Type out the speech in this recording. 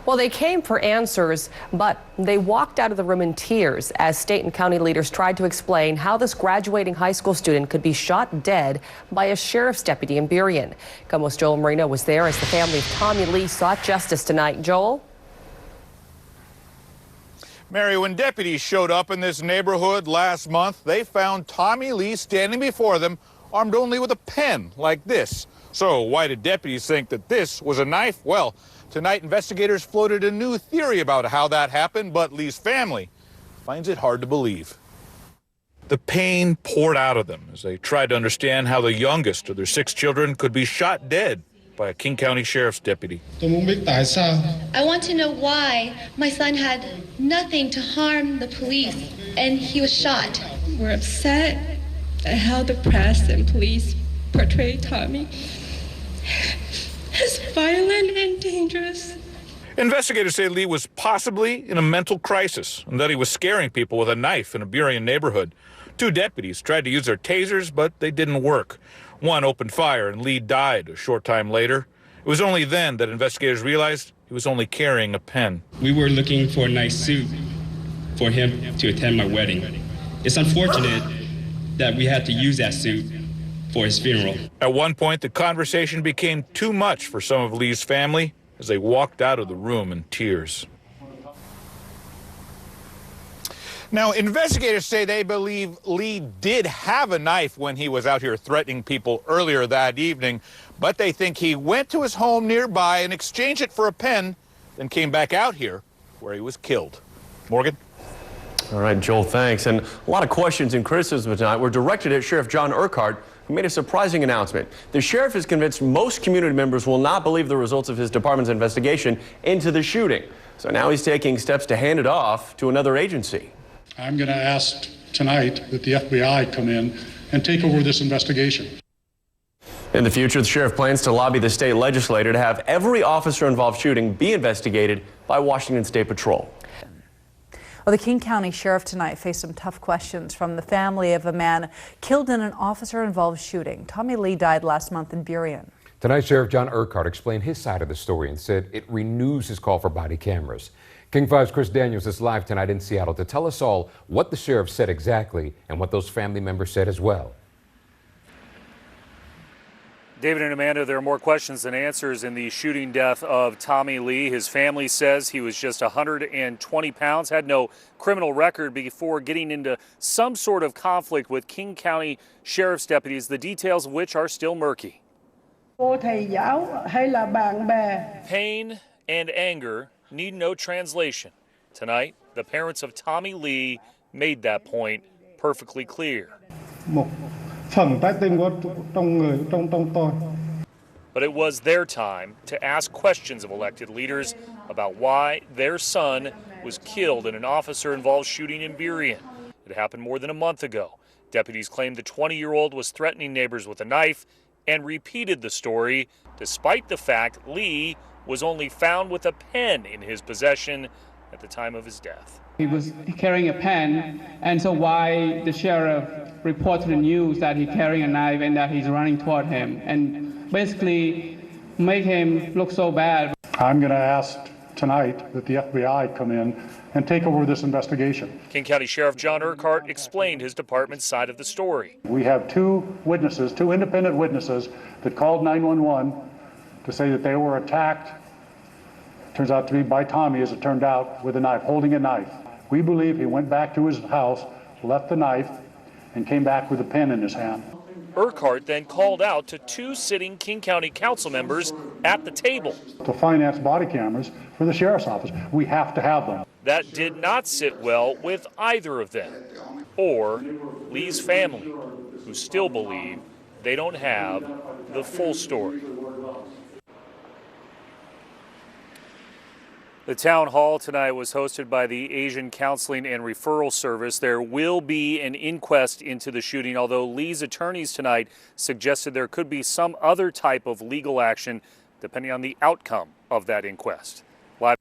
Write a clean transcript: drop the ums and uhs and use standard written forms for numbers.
Well, they came for answers, but they walked out of the room in tears as state and county leaders tried to explain how this graduating high school student could be shot dead by a sheriff's deputy in Burien. KOMO's Joel Marino was there as the family of Tommy Lee sought justice tonight. Joel? Mary, when deputies showed up in this neighborhood last month, they found Tommy Lee standing before them, armed only with a pen like this. So why did deputies think that this was a knife? Well, tonight investigators floated a new theory about how that happened, but Lee's family finds it hard to believe. The pain poured out of them as they tried to understand how the youngest of their 6 children could be shot dead by a King County Sheriff's deputy. I want to know why my son had nothing to harm the police and he was shot. We're upset at how the press and police portray Tommy as violent and dangerous. Investigators say Lee was possibly in a mental crisis and that he was scaring people with a knife in a Burien neighborhood. 2 deputies tried to use their tasers, but they didn't work. One opened fire and Lee died a short time later. It was only then that investigators realized he was only carrying a pen. We were looking for a nice suit for him to attend my wedding. It's unfortunate that we had to use that suit for his funeral. At one point, the conversation became too much for some of Lee's family as they walked out of the room in tears. Now, investigators say they believe Lee did have a knife when he was out here threatening people earlier that evening, but they think he went to his home nearby and exchanged it for a pen, then came back out here where he was killed. Morgan? All right, Joel, thanks. And a lot of questions and criticism tonight were directed at Sheriff John Urquhart, who made a surprising announcement. The sheriff is convinced most community members will not believe the results of his department's investigation into the shooting. So now he's taking steps to hand it off to another agency. I'm going to ask tonight that the FBI come in and take over this investigation. In the future, the sheriff plans to lobby the state legislature to have every officer-involved shooting be investigated by Washington State Patrol. Well, the King County Sheriff tonight faced some tough questions from the family of a man killed in an officer-involved shooting. Tommy Lee died last month in Burien. Tonight, Sheriff John Urquhart explained his side of the story and said it renews his call for body cameras. King 5's Chris Daniels is live tonight in Seattle to tell us all what the sheriff said exactly and what those family members said as well. David and Amanda, there are more questions than answers in the shooting death of Tommy Lee. His family says he was just 120 pounds, had no criminal record before getting into some sort of conflict with King County Sheriff's deputies, the details of which are still murky. Pain and anger need no translation. Tonight, the parents of Tommy Lee made that point perfectly clear. But it was their time to ask questions of elected leaders about why their son was killed in an officer-involved shooting in Burien. It happened more than a month ago. Deputies claimed the 20-year-old was threatening neighbors with a knife and repeated the story, despite the fact Lee was only found with a pen in his possession at the time of his death. He was carrying a pen, and so why the sheriff reported to the news that he's carrying a knife and that he's running toward him, and basically make him look so bad. I'm going to ask tonight that the FBI come in and take over this investigation. King County Sheriff John Urquhart explained his department's side of the story. We have 2 witnesses, 2 independent witnesses that called 911 to say that they were attacked, turns out to be by Tommy, as it turned out, with a knife, holding a knife. We believe he went back to his house, left the knife, and came back with a pen in his hand. Urquhart then called out to 2 sitting King County council members at the table to finance body cameras for the sheriff's office. We have to have them. That did not sit well with either of them or Lee's family, who still believe they don't have the full story. The town hall tonight was hosted by the Asian Counseling and Referral Service. There will be an inquest into the shooting, although Lee's attorneys tonight suggested there could be some other type of legal action depending on the outcome of that inquest. Live.